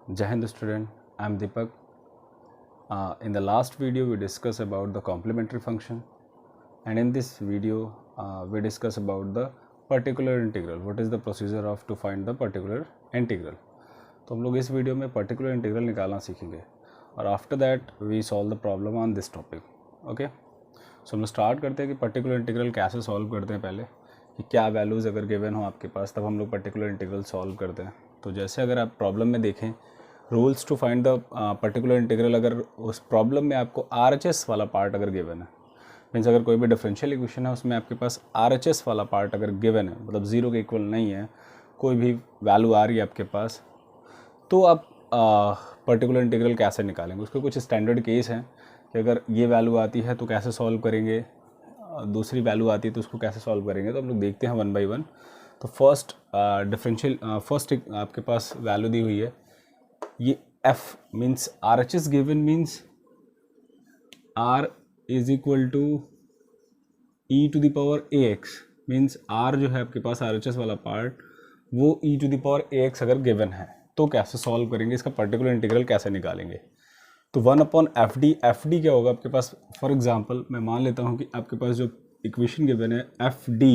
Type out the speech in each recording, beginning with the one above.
Jai Hind student, I am Deepak. In the last video we discussed about the complementary function, and in this video we discuss about the particular integral. What is the procedure of to find the particular integral? तो हम लोग इस video में particular integral निकालना सीखेंगे और after that we solve the problem on this topic. Okay, so हम लोग स्टार्ट करते हैं कि पर्टिकुलर इंटीग्रल कैसे सॉल्व करते हैं. पहले कि क्या वैल्यूज़ अगर गिवन हो आपके पास तब हम लोग पर्टिकुलर इंटीग्रल सॉल्व करते हैं. तो जैसे अगर आप प्रॉब्लम में देखें, rules to find the particular integral, अगर उस प्रॉब्लम में आपको RHS वाला पार्ट अगर गिवन है, मीन्स अगर कोई भी डिफरेंशियल इक्वेशन है उसमें आपके पास RHS वाला पार्ट अगर गिवन है, मतलब ज़ीरो के इक्वल नहीं है, कोई भी वैल्यू आ रही है आपके पास, तो आप पर्टिकुलर इंटीग्रल कैसे निकालेंगे. उसके कुछ स्टैंडर्ड केस हैं कि अगर ये वैल्यू आती है तो कैसे सॉल्व करेंगे, दूसरी वैल्यू आती है तो उसको कैसे सॉल्व करेंगे. तो हम लोग देखते हैं वन बाय वन. तो फर्स्ट डिफरेंशियल फर्स्ट आपके पास वैल्यू दी हुई है, ये f means RHS given means r is equal to e to the power ax. Means r जो है आपके पास RHS वाला पार्ट वो e to the power ax अगर गिवन है तो कैसे सॉल्व करेंगे, इसका पर्टिकुलर इंटीग्रल कैसे निकालेंगे. तो 1/fd, fd क्या होगा आपके पास. फॉर एग्जांपल मैं मान लेता हूँ कि आपके पास जो इक्वेशन गिवन है fd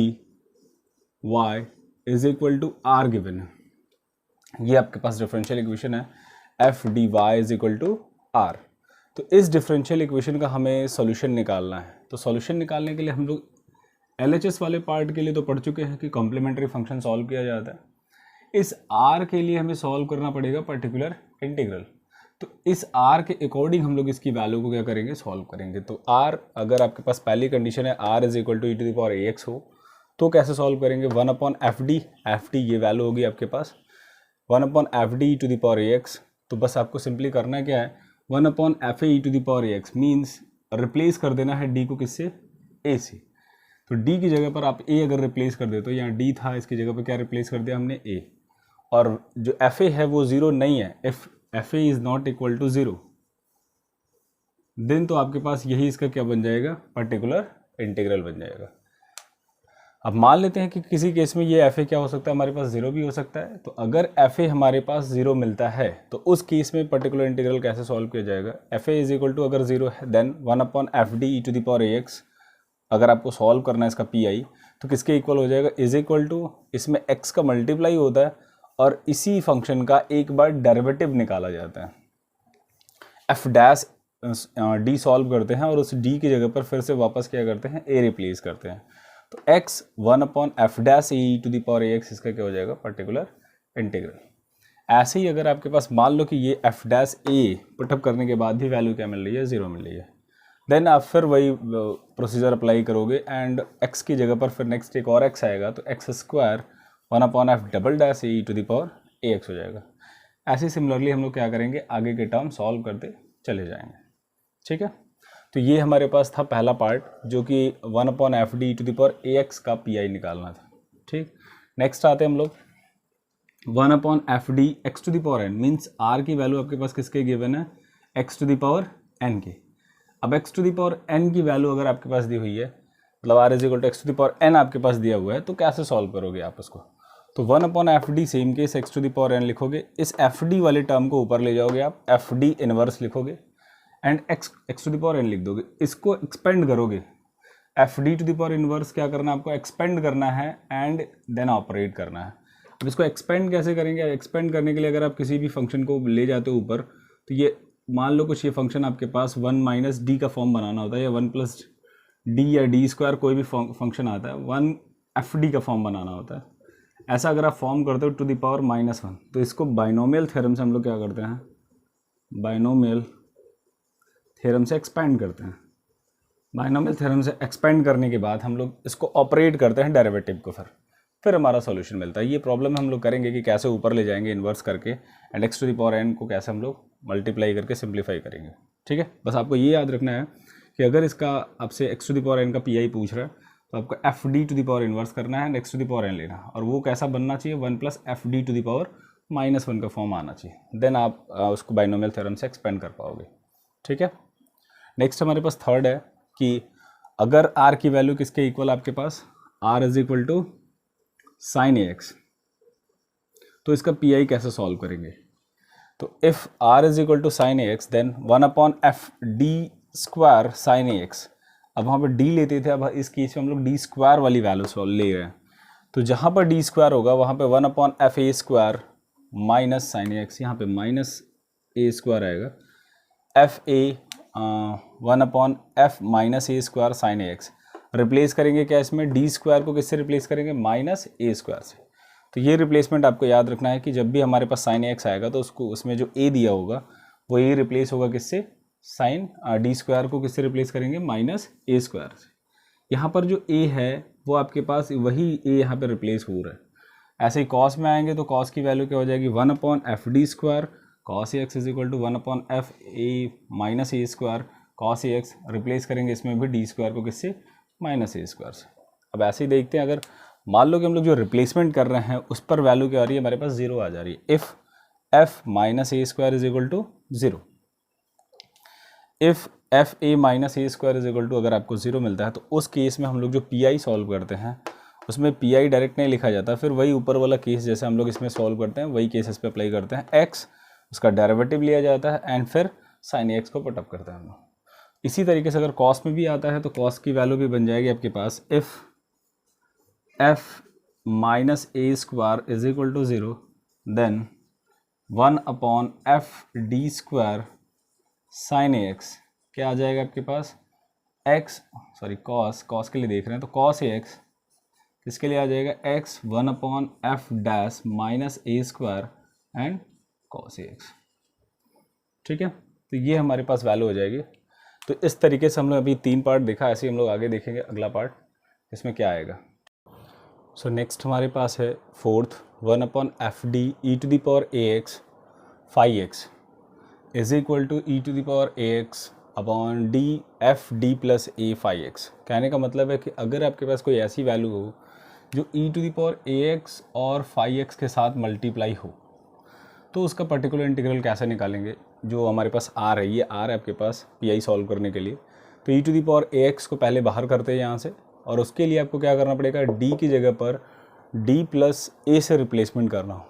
y is equal to r given है. ये आपके पास डिफरेंशियल इक्वेशन है fdy is equal to r. तो इस डिफरेंशियल इक्वेशन का हमें सॉल्यूशन निकालना है. तो सॉल्यूशन निकालने के लिए हम लोग LHS वाले पार्ट के लिए तो पढ़ चुके हैं कि कॉम्प्लीमेंट्री फंक्शन सॉल्व किया जाता है. इस r के लिए हमें सॉल्व करना पड़ेगा पर्टिकुलर इंटीग्रल. तो इस r के अकॉर्डिंग हम लोग इसकी वैल्यू को क्या करेंगे, सॉल्व करेंगे. तो r अगर आपके पास पहली कंडीशन है r is equal to e to the power ax हो तो कैसे सॉल्व करेंगे. 1/fd, fd ये वैल्यू होगी आपके पास 1/fd e to the power ax. तो बस आपको सिंपली करना क्या है, 1/fa e to the power ax means replace कर देना है d को किससे, a से. तो d की जगह पर आप a अगर रिप्लेस कर देते हो, यहाँ d था इसकी जगह पर क्या रिप्लेस कर दिया हमने a. और जो fa है वो ज़ीरो नहीं है, if fa is not equal to zero then तो आपके पास यही इसका क्या बन जाएगा, पर्टिकुलर इंटीग्रल बन जाएगा. अब मान लेते हैं कि किसी केस में ये fa क्या हो सकता है, हमारे पास ज़ीरो भी हो सकता है. तो अगर fa हमारे पास ज़ीरो मिलता है तो उस केस में पर्टिकुलर इंटीग्रल कैसे सॉल्व किया जाएगा. fa इज इक्वल टू अगर ज़ीरो है then 1/fd e to the power ax. अगर आपको सॉल्व करना है इसका pi तो किसके इक्वल हो जाएगा, इज इक्वल टू, इसमें x का मल्टीप्लाई होता है और इसी फंक्शन का एक बार डेरिवेटिव निकाला जाता है. f डैश d सॉल्व करते हैं और उस d की जगह पर फिर से वापस क्या करते हैं, a रिप्लेस करते हैं. तो x 1/f dash e to the power ax इसका क्या हो जाएगा, पर्टिकुलर इंटीग्रल. ऐसे ही अगर आपके पास मान लो कि ये f डैश a पुटअप करने के बाद भी वैल्यू क्या मिल रही है, ज़ीरो मिल रही है, देन आप फिर वही प्रोसीजर अप्लाई करोगे एंड x की जगह पर फिर नेक्स्ट एक और x आएगा तो x square 1/f double dash a to the power ax हो जाएगा. ऐसे सिमिलरली हम लोग क्या करेंगे, आगे के टर्म सॉल्व करते चले जाएंगे. ठीक है, तो ये हमारे पास था पहला पार्ट जो कि 1/fd e to the power ax का pi निकालना था. ठीक, नेक्स्ट आते हैं हम लोग 1/fd x to the power n means r की वैल्यू आपके पास किसके गिवन है, x to the power n के. अब x to the power n की वैल्यू अगर आपके पास दी हुई है, मतलब r is equal to x to the power n आपके पास दिया हुआ है, तो कैसे सॉल्व करोगे आप उसको. तो 1/fd same case x to the power n लिखोगे, इस fd वाले टर्म को ऊपर ले जाओगे आप, fd इनवर्स लिखोगे and x to the power n लिख दोगे. इसको एक्सपेंड करोगे, fd to the power inverse क्या करना है आपको, एक्सपेंड करना है एंड देन ऑपरेट करना है. अब इसको एक्सपेंड कैसे करेंगे, एक्सपेंड करने के लिए अगर आप किसी भी फंक्शन को ले जाते हो ऊपर, तो ये मान लो कुछ ये फंक्शन आपके पास 1 माइनस डी का फॉर्म बनाना होता है, या 1 प्लस डी या डी स्क्वायर कोई भी फंक्शन आता है, 1/fd का फॉर्म बनाना होता है. ऐसा अगर आप फॉर्म करते हो टू द पावर -1, तो इसको बाइनोमियल थ्योरम से हम लोग क्या करते हैं, बाइनोमियल थ्योरम से एक्सपेंड करते हैं. बाइनोमियल थ्योरम से एक्सपेंड करने के बाद हम लोग इसको ऑपरेट करते हैं डेरिवेटिव को, फिर हमारा सॉल्यूशन मिलता है. ये प्रॉब्लम हम लोग करेंगे कि कैसे ऊपर ले जाएंगे इन्वर्स करके and x to the power n को कैसे हम लोग मल्टीप्लाई करके सिंप्लीफाई करेंगे. ठीक है, बस आपको ये याद रखना है कि अगर इसका आपसे x to the power n का pi पूछ रहा है तो आपको fd to the power inverse करना है and x to the power n लेना है, और वो कैसा बनना चाहिए, 1+fd टू द पावर -1 का फॉर्म आना चाहिए. देन आप उसको बाइनोमियल थ्योरम से एक्सपेंड कर पाओगे. ठीक है, नेक्स्ट हमारे पास थर्ड है कि अगर r की वैल्यू किसके इक्वल आपके पास, r is equal to sine ax, तो इसका pi कैसे सॉल्व करेंगे. तो if r is equal to sine A x then 1/f(d²) sine A x. अब वहाँ पर d लेते थे, अब इस केस में हम लोग d² वाली वैल्यू ले रहे हैं। तो जहाँ पर d² होगा वहाँ पे 1/fa² माइनस साइन ए एक्स, यहाँ पे माइनस a² आएगा, fa 1/f minus a² sine ए एक्स। रिप्लेस करेंगे क्या इसमें, d² को किससे रिप्लेस करेंगे, माइनस a² से। तो ये रिप्लेसमेंट आपको याद रखना है कि जब भी हमारे पास साइन ए एक्स आएगा तो उसको उसमें जो a दिया होगा वो a रिप्लेस होगा किससे, साइन d² को किससे रिप्लेस करेंगे, माइनस a² से। यहाँ पर जो a है वो आपके पास वही a यहाँ पर रिप्लेस हो रहा है। ऐसे ही कॉस में आएंगे तो कॉस की वैल्यू क्या हो जाएगी, 1/fd², cos a x is equal to 1/fa minus a² cos a x. Replace करेंगे इसमें भी d² को किससे, माइनस a² से। अब ऐसे ही देखते हैं, अगर मान लो कि हम लोग जो रिप्लेसमेंट कर रहे हैं उस पर वैल्यू क्या आ रही है, हमारे पास 0 आ जा रही है। If f minus a² is equal to 0, if F A minus a² is equal to अगर आपको 0 मिलता है तो उस केस में हम लोग जो पी सॉल्व करते हैं उसमें पी डायरेक्ट नहीं लिखा जाता, फिर वही ऊपर वाला केस जैसे हम लोग इसमें सॉल्व करते हैं वही केस इस पर अप्लाई करते हैं। x उसका डेरिवेटिव लिया जाता है एंड फिर साइन एक्स को पुटअप करते हैं हम लोग। इसी तरीके से अगर कॉस में भी आता है तो कॉस की वैल्यू भी बन जाएगी आपके पास, if f minus a² is equal to 0 then 1/f(d²) sine A X क्या आ जाएगा आपके पास, कॉस के लिए देख रहे हैं तो कॉस ए एक्स किसके लिए आ जाएगा, x 1/f' minus a² and cos a x. ठीक है, तो ये हमारे पास वैल्यू हो जाएगी। तो इस तरीके से हम लोग अभी 3 पार्ट देखा, ऐसे ही हम लोग आगे देखेंगे अगला पार्ट इसमें क्या आएगा। सो नेक्स्ट हमारे पास है 4th 1/fd(e⁴ax 5x is equal to e⁴ax upon d(f(d + a 5x। कहने का मतलब है कि अगर आपके पास कोई ऐसी वैल्यू हो जो e⁴ax और 5x के साथ मल्टीप्लाई हो तो उसका पर्टिकुलर इंटीग्रल कैसे निकालेंगे। जो हमारे पास r है, ये r है आपके पास पी सॉल्व करने के लिए, तो e⁴ax को पहले बाहर करते हैं यहाँ से, और उसके लिए आपको क्या करना पड़ेगा, d की जगह पर d + a से रिप्लेसमेंट करना हो।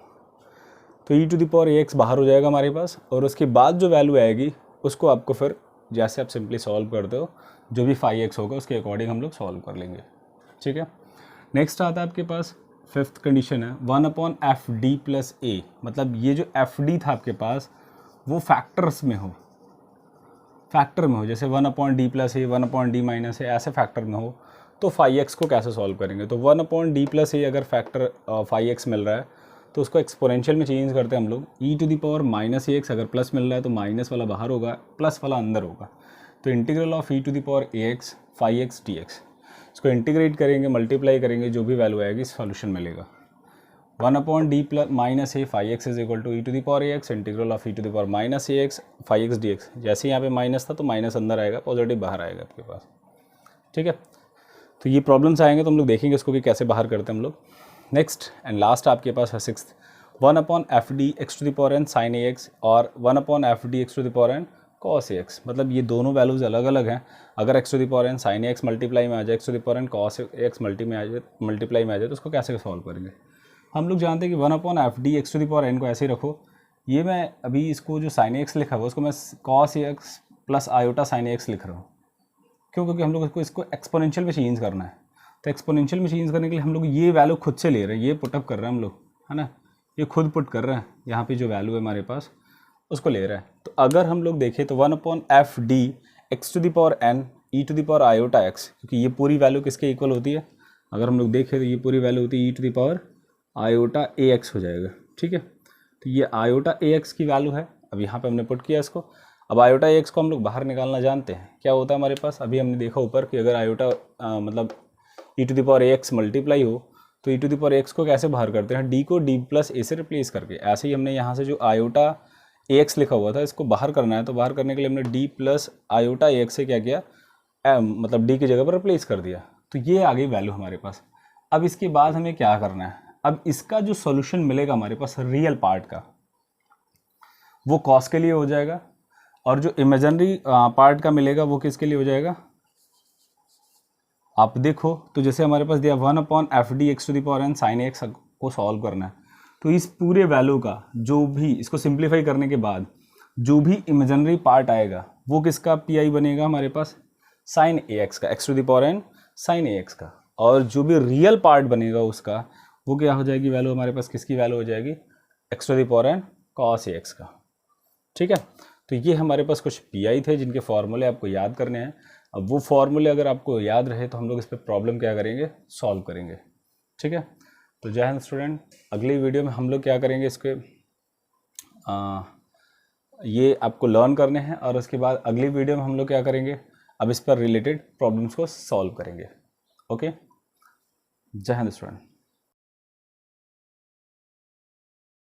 तो e⁴ax बाहर हो जाएगा हमारे पास, और उसके बाद जो वैल्यू आएगी उसको आपको फिर जैसे आप सिंपली सॉल्व करते हो जो भी 5x होगा उसके अकॉर्डिंग हम लोग सॉल्व कर लेंगे। ठीक है, नेक्स्ट आता है आपके पास 5th कंडीशन है 1/fd + a, मतलब ये जो fd था आपके पास वो फैक्टर में हो, जैसे 1/d + a 1/d - a ऐसे फैक्टर में हो तो 5x को कैसे सॉल्व करेंगे। तो 1/d + a अगर फैक्टर 5x मिल रहा है तो उसको एक्सपोनेंशियल में चेंज करते हैं हम लोग, e⁻−ax अगर प्लस मिल रहा है तो माइनस वाला बाहर होगा, प्लस वाला अंदर होगा। तो integral of e⁴ax 5x dx, इसको इंटीग्रेट करेंगे, मल्टीप्लाई करेंगे, जो भी वैल्यू आएगी सॉल्यूशन मिलेगा। 1/d + -a 5x is equal to e⁴ax integral of e⁻−ax 5x dx। जैसे यहाँ पे माइनस था तो माइनस अंदर आएगा, पॉजिटिव बाहर आएगा आपके पास। ठीक है, तो ये प्रॉब्लम्स आएंगे तो हम लोग देखेंगे इसको कि कैसे बाहर करते हैं हम लोग। नेक्स्ट एंड लास्ट आपके पास है 6th 1/fd(x⁴n sin ax और 1/fd(x⁴n cos ax। मतलब ये दोनों वैल्यूज़ अलग अलग हैं। अगर x⁴n sin ax मल्टीप्लाई में आ जाए, x⁴n cos ax मल्टीप्लाई में आ जाए तो उसको कैसे सॉल्व करेंगे। हम लोग जानते हैं कि 1/fd(x⁴n को ऐसे ही रखो। ये मैं अभी इसको जो sin ax लिखा हुआ उसको मैं cos ax + i sin ax लिख रहा हूँ। क्यों, क्योंकि हम लोग इसको एक्सपोनेंशियल में चेंज करना है। तो एक्सपोनेंशियल में चेंज करने के लिए हम लोग ये वैल्यू खुद से ले रहे हैं, ये पुटअप कर रहे हैं हम लोग, है ना, ये खुद पुट कर रहे हैं। यहाँ पे जो वैल्यू है हमारे पास उसको ले रहा है। तो अगर हम लोग देखें तो 1/fd(x⁴n e⁻iota(x), क्योंकि ये पूरी वैल्यू किसके इक्वल होती है, अगर हम लोग देखें तो ये पूरी वैल्यू होती है e⁻iota(ax) हो जाएगा। ठीक है, तो ये iota(ax) की वैल्यू है। अब यहाँ पर हमने पुट किया इसको। अब iota(ax) को हम लोग बाहर निकालना जानते हैं, क्या होता है हमारे पास, अभी हमने देखा ऊपर कि अगर iota मतलब e⁴ax मल्टीप्लाई हो तो e⁴ax को कैसे बाहर करते हैं, d को d + a से रिप्लेस करके। ऐसे ही हमने यहाँ से जो iota(ax) लिखा हुआ था इसको बाहर करना है, तो बाहर करने के लिए हमने d + iota(ax) से क्या किया, मतलब d की जगह पर रिप्लेस कर दिया। तो ये आ गई वैल्यू हमारे पास। अब इसके बाद हमें क्या करना है, अब इसका जो सोल्यूशन मिलेगा हमारे पास रियल पार्ट का वो कॉस के लिए हो जाएगा, और जो इमेजिनरी पार्ट का मिलेगा वो किसके लिए हो जाएगा। आप देखो तो जैसे हमारे पास दिया 1/fd(x⁴n sin ax को सॉल्व करना है, तो इस पूरे वैल्यू का जो भी, इसको सिंप्लीफाई करने के बाद जो भी इमेजिनरी पार्ट आएगा वो किसका पी आई बनेगा हमारे पास, साइन ए एक्स का, x to the power n sine A x का। और जो भी रियल पार्ट बनेगा उसका वो क्या हो जाएगी वैल्यू हमारे पास, किसकी वैल्यू हो जाएगी, x to the power n cos a x का। ठीक है, तो ये हमारे पास कुछ पी आई थे जिनके फॉर्मूले आपको याद करने हैं। अब वो फॉर्मूले अगर आपको याद रहे तो हम लोग इस पर प्रॉब्लम क्या करेंगे, सॉल्व करेंगे। ठीक है, तो जय हिंद स्टूडेंट। अगली वीडियो में हम लोग क्या करेंगे, इसके ये आपको लर्न करने हैं और उसके बाद अगली वीडियो में हम लोग क्या करेंगे, अब इस पर रिलेटेड प्रॉब्लम्स को सॉल्व करेंगे। ओके, जय हिंद स्टूडेंट।